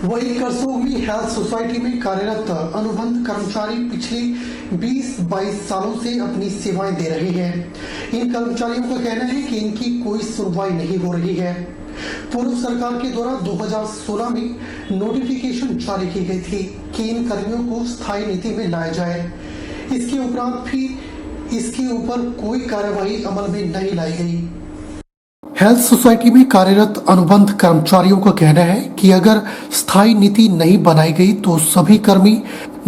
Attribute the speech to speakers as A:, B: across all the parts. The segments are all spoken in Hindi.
A: वही करसोग हेल्थ सोसाइटी में कार्यरत अनुबंध कर्मचारी पिछले 20-22 सालों से अपनी सेवाएं दे रहे हैं। इन कर्मचारियों का कहना है कि इनकी कोई सुनवाई नहीं हो रही है। पूर्व सरकार के द्वारा 2016 में नोटिफिकेशन जारी की गई थी कि इन कर्मियों को स्थायी नीति में लाया जाए। इसके उपरांत भी इसके ऊपर कोई कार्यवाही अमल में नहीं लाई गई। हेल्थ सोसाइटी में कार्यरत अनुबंध कर्मचारियों का कहना है कि अगर स्थायी नीति नहीं बनाई गई तो सभी कर्मी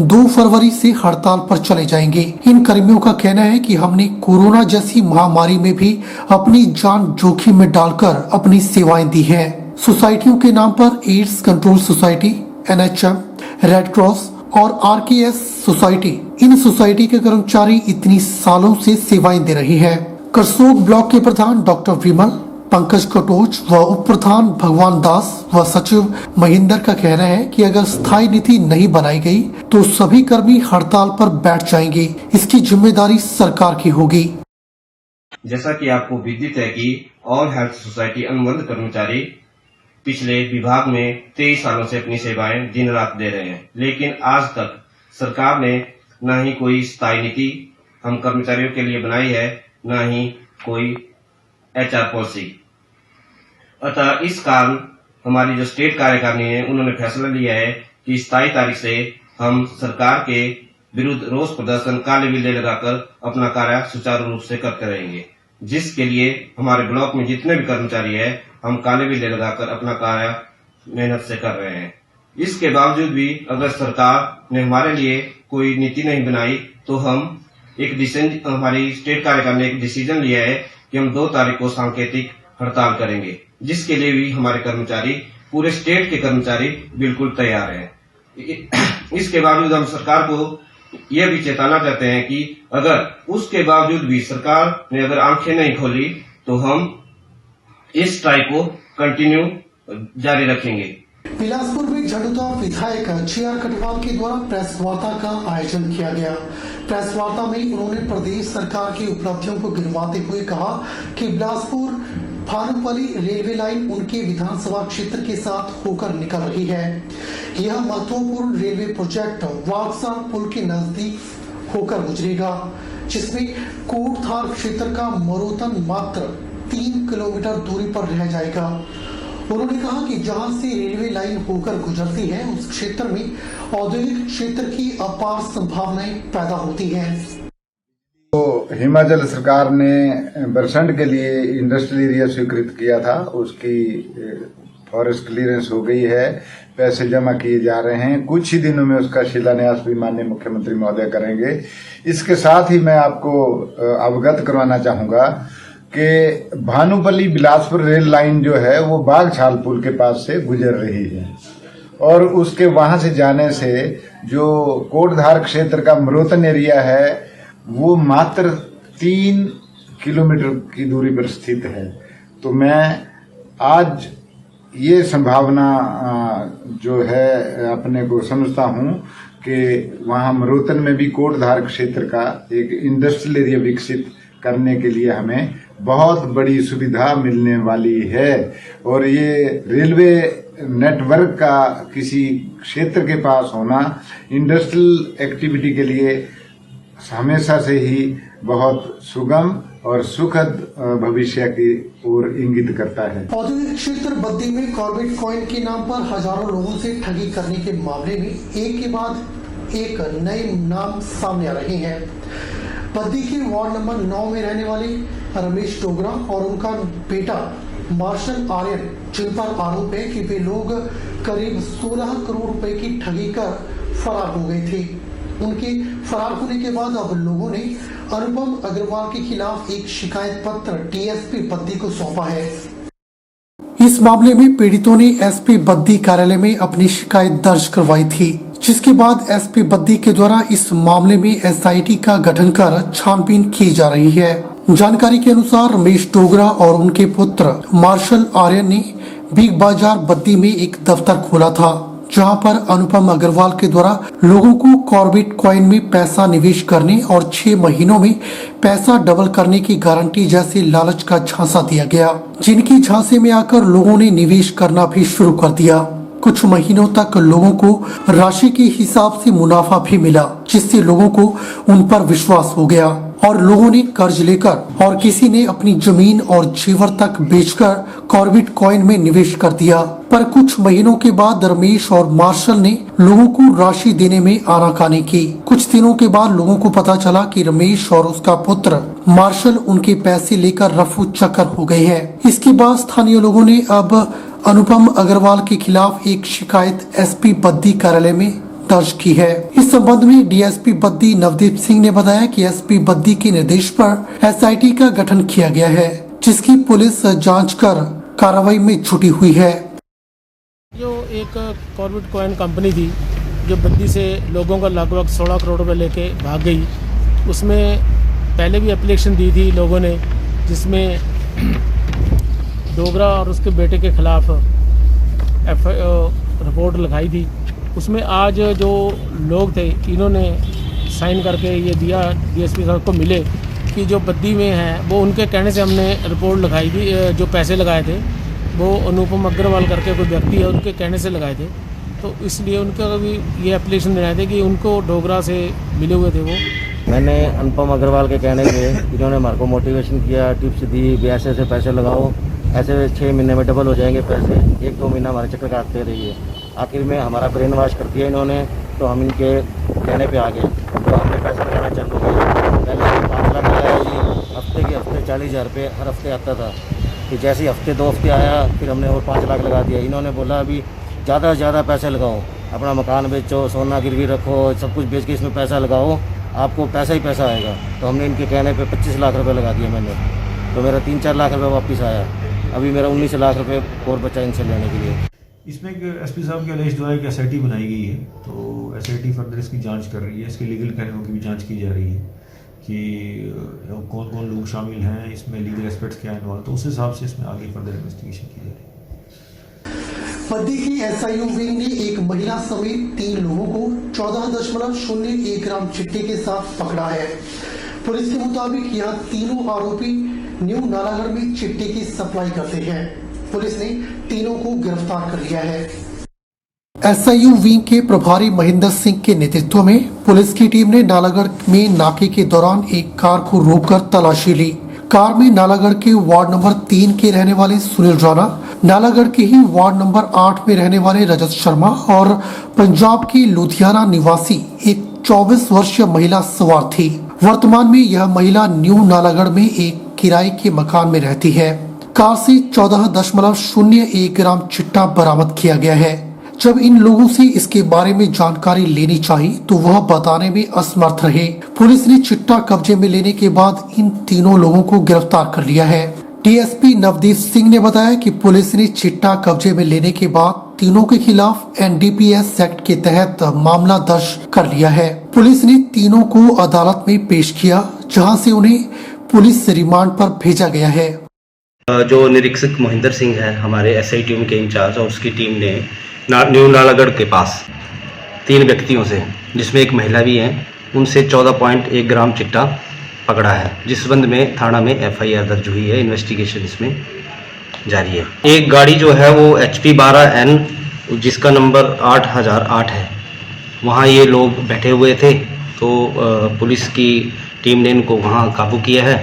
A: 2 फरवरी से हड़ताल पर चले जाएंगे। इन कर्मियों का कहना है कि हमने कोरोना जैसी महामारी में भी अपनी जान जोखिम में डालकर अपनी सेवाएं दी हैं। सोसाइटियों के नाम पर AIDS control society, NHM, red cross और RKS सोसाइटी, इन सोसाइटी के कर्मचारी इतनी सालों से सेवाएं दे रहे हैं। करसोग ब्लॉक के प्रधान डॉक्टर विमल, पंकज कटोच व उप प्रधान भगवान दास व सचिव महेंद्र का कहना है कि अगर स्थायी नीति नहीं बनाई गई तो सभी कर्मी हड़ताल पर बैठ जाएंगे। इसकी जिम्मेदारी सरकार की होगी।
B: जैसा कि आपको विदित है कि ऑल हेल्थ सोसाइटी अनुबंध कर्मचारी पिछले विभाग में 23 सालों से अपनी सेवाएं दिन रात दे रहे हैं, लेकिन आज तक सरकार ने न ही कोई स्थायी नीति हम कर्मचारियों के लिए बनाई है, न ही कोई HR पॉलिसी। अतः इस कारण हमारी जो स्टेट कार्यकारिणी है उन्होंने फैसला लिया है कि 27 तारीख से हम सरकार के विरुद्ध रोष प्रदर्शन, काले बिल्ले लगाकर अपना कार्य सुचारू रूप से करते रहेंगे, जिसके लिए हमारे ब्लॉक में जितने भी कर्मचारी है हम काले बिल्ले लगाकर अपना कार्य मेहनत से कर रहे हैं। इसके बावजूद भी अगर सरकार ने हमारे लिए कोई नीति नहीं बनाई तो हम हमारी स्टेट कार्यकारिणी ने एक डिसीजन लिया है कि हम 2 तारीख को सांकेतिक हड़ताल करेंगे, जिसके लिए भी हमारे कर्मचारी, पूरे स्टेट के कर्मचारी बिल्कुल तैयार हैं। इसके बावजूद हम सरकार को यह भी चेताना चाहते हैं कि अगर उसके बावजूद भी सरकार ने अगर आंखें नहीं खोली तो हम इस स्ट्राइक को कंटिन्यू जारी रखेंगे।
A: बिलासपुर में झंडुता विधायक JR कटवाल के द्वारा प्रेस वार्ता का आयोजन किया गया। प्रेस वार्ता में उन्होंने प्रदेश सरकार की उपलब्धियों को गिनवाते हुए कहा कि बिलासपुर भानुपल्ली रेलवे लाइन उनके विधानसभा क्षेत्र के साथ होकर निकल रही है। यह महत्वपूर्ण रेलवे प्रोजेक्ट वागसा पुल के नजदीक होकर गुजरेगा, जिसमें कोटधार क्षेत्र का मरोतन मात्र 3 किलोमीटर दूरी पर रह जाएगा। उन्होंने कहा कि जहां से रेलवे लाइन होकर गुजरती है उस क्षेत्र में औद्योगिक क्षेत्र की अपार संभावनाएं पैदा होती हैं।
C: तो हिमाचल सरकार ने बरसंड के लिए इंडस्ट्रियल एरिया स्वीकृत किया था, उसकी फॉरेस्ट क्लियरेंस हो गई है, पैसे जमा किए जा रहे हैं। कुछ ही दिनों में उसका शिलान्यास भी माननीय मुख्यमंत्री महोदय करेंगे। इसके साथ ही मैं आपको अवगत करवाना चाहूंगा कि भानुपल्ली बिलासपुर रेल लाइन जो है वो बागछाल पुल के पास से गुजर रही है और उसके वहां से जाने से जो कोटधार क्षेत्र का मरोतन एरिया है वो मात्र 3 किलोमीटर की दूरी पर स्थित है। तो मैं आज ये संभावना जो है अपने को समझता हूं कि वहां मरोतन में भी कोटधार क्षेत्र का एक इंडस्ट्रियल एरिया विकसित करने के लिए हमें बहुत बड़ी सुविधा मिलने वाली है। और ये रेलवे नेटवर्क का किसी क्षेत्र के पास होना इंडस्ट्रियल एक्टिविटी के लिए हमेशा से ही बहुत सुगम और सुखद भविष्य की ओर इंगित करता है।
A: औद्योगिक क्षेत्र बद्दी में कॉर्बेट कॉइन के नाम पर हजारों लोगों से ठगी करने के मामले में एक के बाद एक नए नाम सामने आ रहे हैं। बद्दी के वार्ड नंबर 9 में रहने वाले रमेश डोगरा और उनका बेटा मार्शल आर्यन, जिन पर आरोप है कि वे लोग करीब 16 करोड़ रुपए की ठगी कर फरार हो गए थे। उनके फरार होने के बाद अब लोगों ने अनुपम अग्रवाल के खिलाफ एक शिकायत पत्र DSP बद्दी को सौंपा है। इस मामले में पीड़ितों ने SP बद्दी कार्यालय में अपनी शिकायत दर्ज करवाई थी, जिसके बाद SP बद्दी के द्वारा इस मामले में SIT का गठन कर छानबीन की जा रही है। जानकारी के अनुसार रमेश डोगरा और उनके पुत्र मार्शल आर्यन ने बिग बाजार बद्दी में एक दफ्तर खोला था, जहां पर अनुपम अग्रवाल के द्वारा लोगों को कॉर्बेट कॉइन में पैसा निवेश करने और 6 महीनों में पैसा डबल करने की गारंटी जैसे लालच का झांसा दिया गया, जिनकी झांसे में आकर लोगों ने निवेश करना भी शुरू कर दिया। कुछ महीनों तक लोगों को राशि के हिसाब से मुनाफा भी मिला, जिससे लोगों को उन पर विश्वास हो गया और लोगों ने कर्ज लेकर और किसी ने अपनी जमीन और जेवर तक बेचकर कॉर्बिट कॉइन में निवेश कर दिया। पर कुछ महीनों के बाद रमेश और मार्शल ने लोगों को राशि देने में आनाकानी की। कुछ दिनों के बाद लोगों को पता चला कि रमेश और उसका पुत्र मार्शल उनके पैसे लेकर रफू चक्कर हो गए हैं। इसके बाद स्थानीय लोगों ने अब अनुपम अग्रवाल के खिलाफ एक शिकायत एसपी बद्दी कार्यालय में दर्ज की है। इस संबंध में डीएसपी बद्दी नवदीप सिंह ने बताया कि एसपी बद्दी के निर्देश पर एसआईटी का गठन किया गया है, जिसकी पुलिस जांच कर कार्रवाई में जुटी हुई है।
D: जो एक कॉर्बिट कॉइन कंपनी थी जो बद्दी से लोगों का लगभग 16 करोड़ रुपए लेके भाग गई, उसमें पहले भी एप्लीकेशन दी थी लोगों ने, जिसमें डोगरा और उसके बेटे के खिलाफ रिपोर्ट लिखाई थी। उसमें आज जो लोग थे इन्होंने साइन करके ये दिया डीएसपी साहब को मिले कि जो बद्दी में हैं वो उनके कहने से हमने रिपोर्ट लगाई थी। जो पैसे लगाए थे वो अनुपम अग्रवाल करके कोई व्यक्ति है, उनके कहने से लगाए थे, तो इसलिए उनका भी ये एप्लीकेशन देना थे कि उनको डोगरा से मिले हुए थे। वो
E: मैंने अनुपम अग्रवाल के कहने पे इन्होंने हमारे को मोटिवेशन किया, टिप्स दी भी ऐसे ऐसे पैसे लगाओ, ऐसे 6 महीने में डबल हो जाएंगे पैसे, 1-2 महीना हमारे चक्कर काटते रहिए। आखिर में हमारा ब्रेन वॉश कर दिया इन्होंने, तो हम इनके कहने पे आ गए, तो हमने पैसा लगाना चालू किया। पहले 5 लाख लगाया जी, हफ्ते के हफ्ते 40,000 रुपये हर हफ्ते आता था। कि जैसे ही हफ्ते 2 हफ्ते आया फिर हमने और 5 लाख लगा दिया। इन्होंने बोला अभी ज़्यादा से ज़्यादा पैसे लगाओ, अपना मकान बेचो, सोना गिरवी रखो, सब कुछ बेच के इसमें पैसा लगाओ, आपको पैसा ही पैसा आएगा। तो हमने इनके कहने पे 25 लाख रुपए लगा दिए मैंने, तो मेरा 3-4 लाख रुपए वापस आया। अभी मेरा 19 लाख रुपए और बचा इनसे लेने के लिए।
F: इसमें एक एसपी साहब के आदेश द्वारा एक एसआईटी बनाई गई है, तो एसआईटी फर्दर इसकी जांच कर रही है, इसके लीगल पहलुओं की भी जांच की जा रही है कि कौन कौन लोग शामिल हैं इसमें, लीगल एस्पेक्ट्स क्या इन्वॉल्व, तो उस हिसाब से इसमें आगे फर्दर इन्वेस्टिगेशन की जा रही है।
A: बद्दी की एसआईयू विंग ने एक महिला समेत 3 लोगों को 14.01 ग्राम चिट्टे के साथ पकड़ा है। पुलिस के मुताबिक यह तीनों आरोपी न्यू नालागढ़ में चिट्टे की सप्लाई करते हैं। पुलिस ने तीनों को गिरफ्तार कर लिया है। एसआईयू विंग के प्रभारी महेंद्र सिंह के नेतृत्व में पुलिस की टीम ने नालागढ़ में नाके के दौरान एक कार को रोककर तलाशी ली। कार में नालागढ़ के वार्ड नंबर 3 के रहने वाले सुनील राणा, नालागढ़ के ही वार्ड नंबर 8 में रहने वाले रजत शर्मा और पंजाब की लुधियाना निवासी एक 24 वर्षीय महिला सवार थी। वर्तमान में यह महिला न्यू नालागढ़ में एक किराए के मकान में रहती है। कार से 14.01 ग्राम चिट्टा बरामद किया गया है। जब इन लोगों से इसके बारे में जानकारी लेनी चाहिए तो वह बताने में असमर्थ रहे। पुलिस ने चिट्टा कब्जे में लेने के बाद इन तीनों लोगों को गिरफ्तार कर लिया है। डीएसपी नवदीप सिंह ने बताया कि पुलिस ने चिट्टा कब्जे में लेने के बाद तीनों के खिलाफ एनडीपीएस एक्ट के तहत मामला दर्ज कर लिया है। पुलिस ने तीनों को अदालत में पेश किया, जहां से उन्हें पुलिस रिमांड पर भेजा गया है।
G: जो निरीक्षक महेंद्र सिंह है हमारे एसआई टीम के इंचार्ज, और उसकी टीम ने न्यू नालागढ़ के पास 3 व्यक्तियों से, जिसमें एक महिला भी है, उनसे 14.1 ग्राम चिट्टा पकड़ा है, जिस संबंध में थाना में एफआईआर दर्ज हुई है। इन्वेस्टिगेशन इसमें जारी है। एक गाड़ी जो है वो HP 12N, जिसका नंबर 8008 है, वहाँ ये लोग बैठे हुए थे, तो पुलिस की टीम ने इनको वहाँ काबू किया है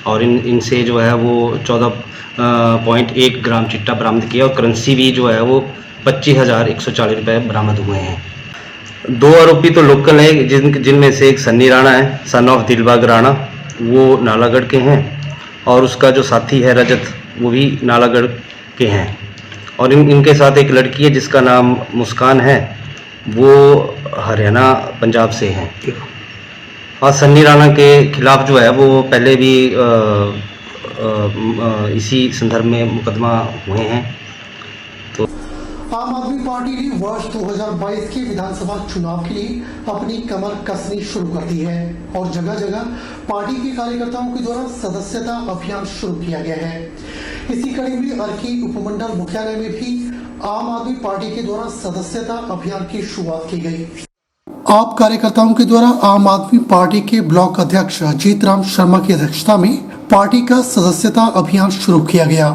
G: और इनसे जो है वो 14.1 ग्राम चिट्टा बरामद किया और करेंसी भी जो है वो 25,140 रुपये बरामद हुए हैं। 2 आरोपी तो लोकल हैं, जिनमें से एक सन्नी राणा है, सन ऑफ दिलबाग राणा, वो नालागढ़ के हैं, और उसका जो साथी है रजत, वो भी नालागढ़ के हैं, और इनके साथ एक लड़की है जिसका नाम मुस्कान है, वो हरियाणा पंजाब से है। और सन्नी राणा के खिलाफ जो है वो पहले भी इसी संदर्भ में मुकदमा हुए हैं। तो
A: आम आदमी पार्टी ने वर्ष 2022 के विधानसभा चुनाव के लिए अपनी कमर कसनी शुरू कर दी है और जगह जगह पार्टी के कार्यकर्ताओं के द्वारा सदस्यता अभियान शुरू किया गया है। इसी कड़ी में अर्की उपमंडल मुख्यालय में भी आम आदमी पार्टी के द्वारा सदस्यता अभियान की शुरुआत की गई। आप कार्यकर्ताओं के द्वारा आम आदमी पार्टी के ब्लॉक अध्यक्ष जीत राम शर्मा की अध्यक्षता में पार्टी का सदस्यता अभियान शुरू किया गया,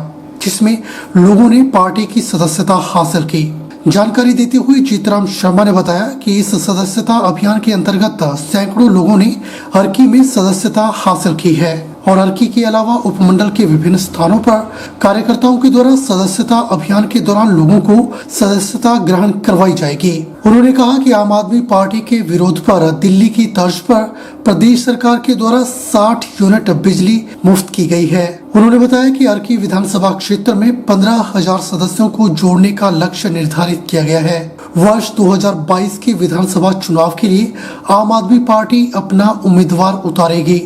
A: जिसमें लोगों ने पार्टी की सदस्यता हासिल की। जानकारी देते हुए जीतराम शर्मा ने बताया कि इस सदस्यता अभियान के अंतर्गत सैकड़ों लोगों ने अर्की में सदस्यता हासिल की है और अर्की के अलावा उपमंडल के विभिन्न स्थानों पर कार्यकर्ताओं के द्वारा सदस्यता अभियान के दौरान लोगों को सदस्यता ग्रहण करवाई जाएगी। उन्होंने कहा कि आम आदमी पार्टी के विरोध पर दिल्ली की तर्ज पर प्रदेश सरकार के द्वारा 60 यूनिट बिजली मुफ्त की गई है। उन्होंने बताया कि अर्की विधानसभा क्षेत्र में 15,000 सदस्यों को जोड़ने का लक्ष्य निर्धारित किया गया है। वर्ष 2022 के विधानसभा चुनाव के लिए आम आदमी पार्टी अपना उम्मीदवार उतारेगी।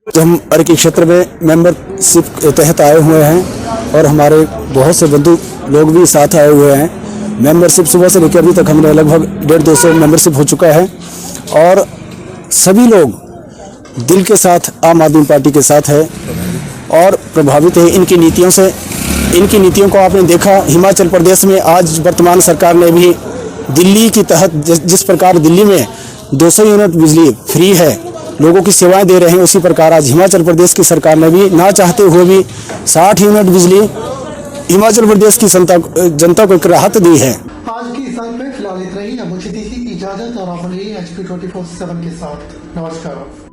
H: हम अर्की क्षेत्र में मेंबरशिप के तहत आए हुए हैं और हमारे बहुत से बंधु लोग भी साथ आए हुए हैं। मेंबरशिप सुबह से लेकर अभी तक हमने लगभग 150 मेंबरशिप हो चुका है और सभी लोग दिल के साथ आम आदमी पार्टी के साथ है और प्रभावित है इनकी नीतियों से। इनकी नीतियों को आपने देखा, हिमाचल प्रदेश में आज वर्तमान सरकार ने भी दिल्ली के तहत जिस प्रकार दिल्ली में 200 यूनिट बिजली फ्री है, लोगों की सेवाएं दे रहे हैं, उसी प्रकार आज हिमाचल प्रदेश की सरकार ने भी ना चाहते हुए भी 60 यूनिट बिजली हिमाचल प्रदेश की जनता को एक राहत दी है।
A: आज की इस अंक में फिलहाल इतना ही। अब मुझे दीजिए इजाजत और आप बने HP 24/7 के साथ। नमस्कार।